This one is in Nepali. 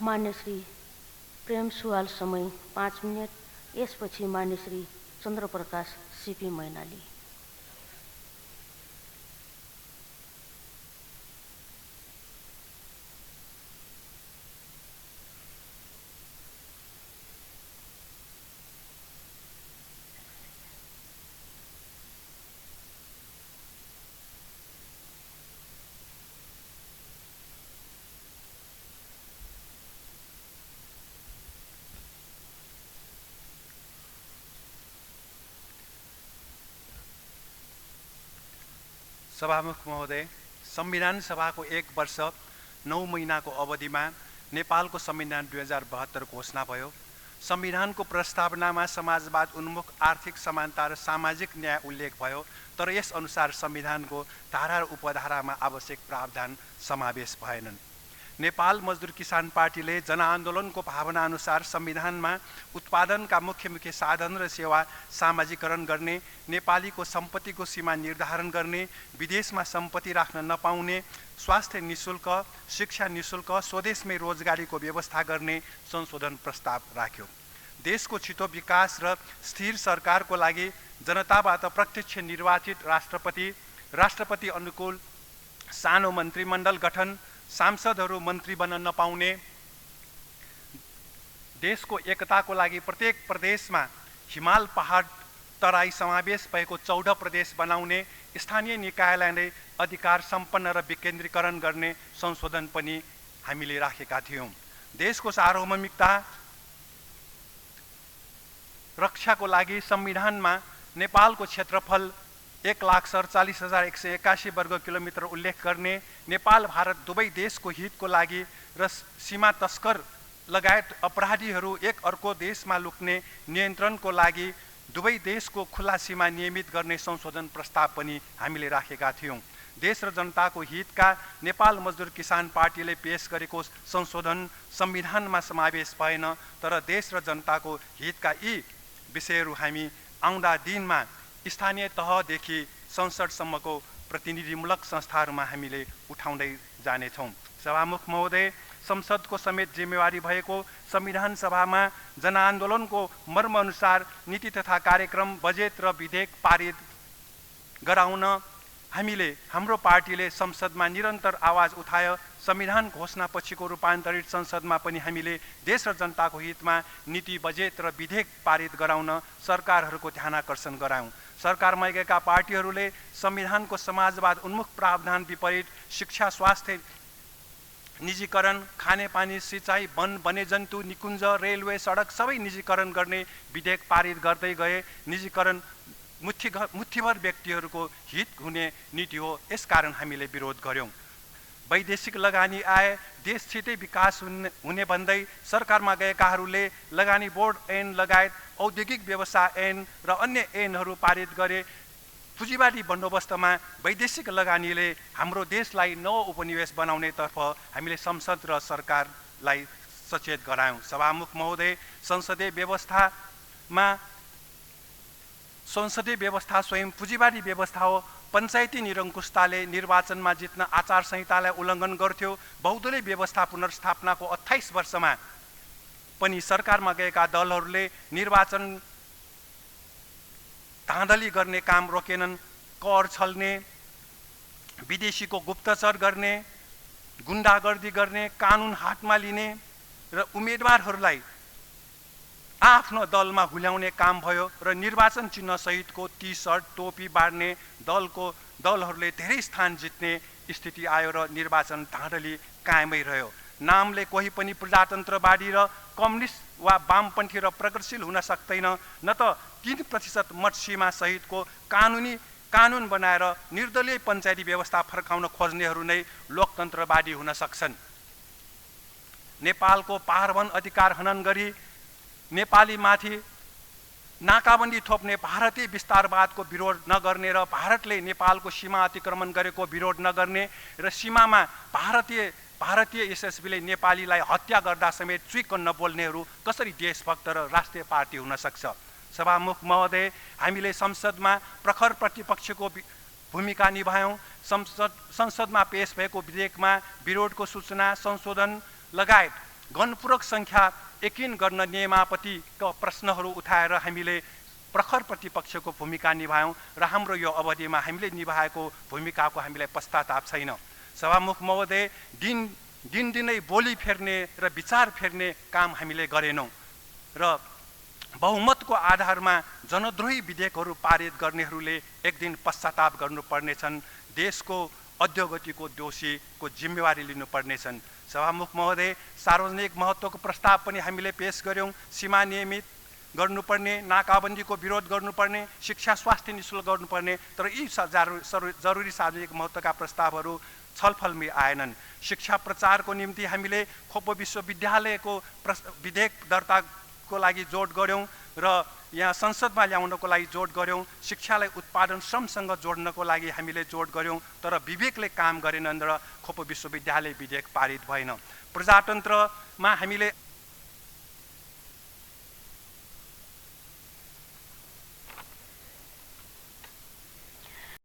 मान्य श्री प्रेम सुवाल समय 5 मिनट, यसपछि मान्य श्री चन्द्रप्रकाश सीपी मैनाली। सभामुख महोदय, संविधान सभाको 1 वर्ष 9 महिनाको अवधिमा नेपालको संविधान 2072 घोषणा भयो। संविधानको प्रस्तावनामा समाजवाद उन्मुख आर्थिक समानता र सामाजिक न्याय उल्लेख भयो, तर यस अनुसार संविधानको धारा र उपधारामा आवश्यक प्रावधान समावेश भएनन्। नेपाल मजदुर किसान पार्टीले जनआन्दोलनको भावना अनुसार संविधानमा उत्पादनका मुख्य साधन र सेवा सामाजिकरण गर्ने, नेपालीको सम्पत्तिको सीमा निर्धारण गर्ने, विदेशमा सम्पत्ति राख्न नपाउने, स्वास्थ्य निशुल्क, शिक्षा निशुल्क, स्वदेशमै रोजगारीको व्यवस्था गर्ने संशोधन प्रस्ताव राख्यो। देशको छिटो विकास र स्थिर सरकारको लागि जनताबाट प्रत्यक्ष निर्वाचित राष्ट्रपति अनुकूल सानो मन्त्रीमण्डल गठन, सांसदहरू मन्त्री बन्न नपाउने, देशको एकताको लागि प्रत्येक प्रदेशमा हिमाल पहाड तराई समावेश भएको 14 प्रदेश बनाउने, स्थानीय निकायलाई नै अधिकार सम्पन्न र विकेन्द्रीकरण गर्ने संशोधन पनि हामीले राखेका थियौँ। देशको सार्वभौमिकता रक्षाको लागि संविधानमा नेपालको क्षेत्रफल 1,47,181 वर्ग किलोमिटर उल्लेख गर्ने, नेपाल भारत दुवै देशको हितको लागि र सीमा तस्कर लगायत अपराधीहरू एक अर्को देशमा लुक्ने नियन्त्रणको लागि दुवै देशको खुला सीमा नियमित गर्ने संशोधन प्रस्ताव पनि हामीले राखेका थियौँ। देश र जनताको हितका नेपाल मजदुर किसान पार्टीले पेश गरेको संशोधन संविधानमा समावेश भएन, तर देश र जनताको हितका यी विषयहरू हामी आउँदा दिनमा स्थानीय तहदेखि संसदसम्मको प्रतिनिधिमूलक संस्थाहरूमा हामीले उठाउँदै जानेछौँ। सभामुख महोदय, संसदको समेत जिम्मेवारी भएको संविधान सभामा जनआन्दोलनको मर्मअनुसार नीति तथा कार्यक्रम, बजेट र विधेयक पारित गराउन हाम्रो पार्टीले संसदमा निरन्तर आवाज उठायो। संविधान घोषणा पछिको रूपान्तरित संसदमा पनि हामीले देश र जनताको हितमा नीति, बजेट र विधेयक पारित गराउन सरकारहरूको ध्यानाकर्षण गरायौँ। सरकारमा गएका पार्टीहरूले संविधानको समाजवाद उन्मुख प्रावधान विपरीत शिक्षा, स्वास्थ्य निजीकरण, खानेपानी, सिँचाइ, वन, वन्यजन्तु, निकुञ्ज, रेलवे, सडक सबै निजीकरण गर्ने विधेयक पारित गर्दै गए। निजीकरण मुठ्ठीभर व्यक्तिहरूको हित हुने नीति हो, यसकारण हामीले विरोध गर्यौँ। वैदेशिक लगानी आए, देश छिटै विकास हुने भन्दै सरकारमा गएकाहरूले लगानी बोर्ड ऐन लगायत औद्योगिक व्यवसाय ऐन र अन्य ऐनहरू पारित गरे। पुँजीवादी बन्दोबस्तमा वैदेशिक लगानीले हाम्रो देशलाई नव उपनिवेश बनाउनेतर्फ हामीले संसद र सरकारलाई सचेत गरायौँ। सभामुख महोदय, संसदीय व्यवस्था स्वयं पुँजीवादी व्यवस्था हो। पञ्चायती निरङ्कुशताले निर्वाचनमा जित्न आचार संहितालाई उल्लङ्घन गर्थ्यो। बहुदलीय व्यवस्था पुनर्स्थापनाको 28 वर्षमा पनि सरकारमा गएका दलहरूले निर्वाचन धाँधली गर्ने काम रोकेनन्। कर छल्ने, विदेशीको गुप्तचर गर्ने, गुण्डागर्दी गर्ने, कानुन हातमा लिने र उम्मेदवारहरूलाई आफ्नो दलमा हुल्याउने काम भयो र निर्वाचन चिन्ह सहितको टी-सर्ट, टोपी बाँड्ने दलहरूले धेरै स्थान जित्ने स्थिति आयो र निर्वाचन धाँधली कायमै रह्यो। नामले कोही पनि प्रजातन्त्रवादी र कम्युनिस्ट वा वामपन्थी र प्रगतिशील हुन सक्दैन, न त 3% मत सीमा सहितको कानुन बनाएर निर्दलीय पञ्चायती व्यवस्था फर्काउन खोज्नेहरू नै लोकतन्त्रवादी हुन सक्छन्। नेपालको पारवन अधिकार हनन गरी नेपालीमाथि नाकाबन्दी थोप्ने भारतीय विस्तारवादको विरोध नगर्ने र भारतले नेपालको सीमा अतिक्रमण गरेको विरोध नगर्ने र सीमामा भारतीय एसएसबीले नेपालीलाई हत्या गर्दा समेत चुइक्क नबोल्नेहरू कसरी देशभक्त र राष्ट्रिय पार्टी हुन सक्छ? सभामुख महोदय, हामीले संसदमा प्रखर प्रतिपक्षको भूमिका निभायौँ। संसदमा पेश भएको विधेयकमा विरोधको सूचना, संशोधन लगायत गणपूरक सङ्ख्या यकिन गर्न नियमापतिका प्रश्नहरू उठाएर हामीले प्रखर प्रतिपक्षको भूमिका निभायौँ र हाम्रो यो अवधिमा हामीले निभाएको भूमिकाको हामीलाई पश्चाताप छैन। सभामुख महोदय, दिनदिनै बोली फेर्ने र विचार फेर्ने काम हामीले गरेनौँ र बहुमतको आधारमा जनद्रोही विधेयकहरू पारित गर्नेहरूले एक दिन पश्चाताप गर्नुपर्नेछन्, देशको अध्योगतिको दोषीको जिम्मेवारी लिनुपर्नेछन्। सभामुख महोदय, सार्वजनिक महत्त्वको प्रस्ताव पनि हामीले पेश गर्यौँ। सीमा नियमित गर्नुपर्ने, नाकाबन्दीको विरोध गर्नुपर्ने, शिक्षा स्वास्थ्य निःशुल्क गर्नुपर्ने, तर यी जरुरी सार्वजनिक महत्त्वका प्रस्तावहरू छलफलमै आएनन्। शिक्षा प्रचारको निम्ति हामीले खोपो विश्वविद्यालयको विधेयक दर्ताको लागि जोड गऱ्यौँ र यहाँ संसदमा ल्याउनको लागि जोड गऱ्यौँ। शिक्षालाई उत्पादन श्रमसँग जोड्नको लागि हामीले जोड गऱ्यौँ, तर विवेकले काम गरेनन् र खोपो विश्वविद्यालय विधेयक पारित भएन। प्रजातन्त्रमा हामीले